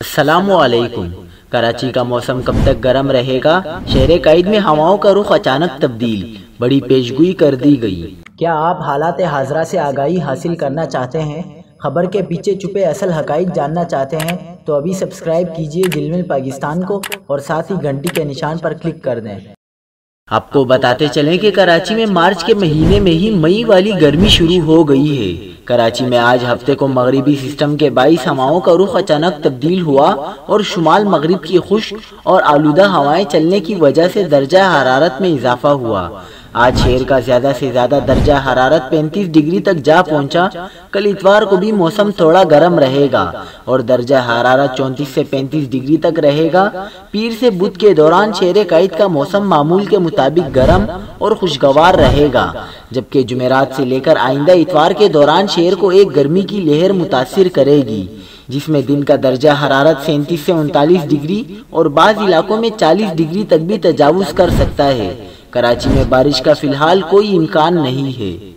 السلام علیکم۔ کراچی کا موسم کب تک گرم رہے گا؟ شہر قائد میں ہواؤں کا رخ اچانک تبدیل، بڑی پیشگوئی کر دی گئی۔ کیا آپ حالات حاضرہ سے آگاہی حاصل کرنا چاہتے ہیں؟ خبر کے پیچھے چھپے اصل حقائق جاننا چاہتے ہیں تو ابھی سبسکرائب کیجئے جلمل پاکستان کو اور ساتھ ہی گھنٹی کے نشان پر کلک کر دیں۔ آپ کو بتاتے چلیں کہ کراچی میں مارچ کے مہینے میں ہی مئی والی گرمی شروع ہو گئی ہے۔ کراچی میں آج ہفتے کو مغربی سسٹم کے باعث ہواؤں کا رخ اچانک تبدیل ہوا اور شمال مغرب کی خشک اور آلودہ ہوائیں چلنے کی وجہ سے درجہ حرارت میں اضافہ ہوا۔ آج شہر کا زیادہ سے زیادہ درجہ حرارت 35 ڈگری تک جا پہنچا۔ کل اتوار کو بھی موسم تھوڑا گرم رہے گا اور درجہ حرارت 34 سے 35 ڈگری تک رہے گا۔ پیر سے بدھ کے دوران شہر قائد کا موسم معمول کے مطابق گرم اور خوشگوار رہے گا، جبکہ جمعرات سے لے کر آئندہ اتوار کے دوران شہر کو ایک گرمی کی لہر متاثر کرے گی، جس میں دن کا درجہ حرارت 37 سے 39 ڈگری اور بعض علاقوں میں 40 ڈگری تک بھی تجاوز کر سکتا ہے۔ کراچی میں بارش کا فی الحال کوئی امکان نہیں ہے۔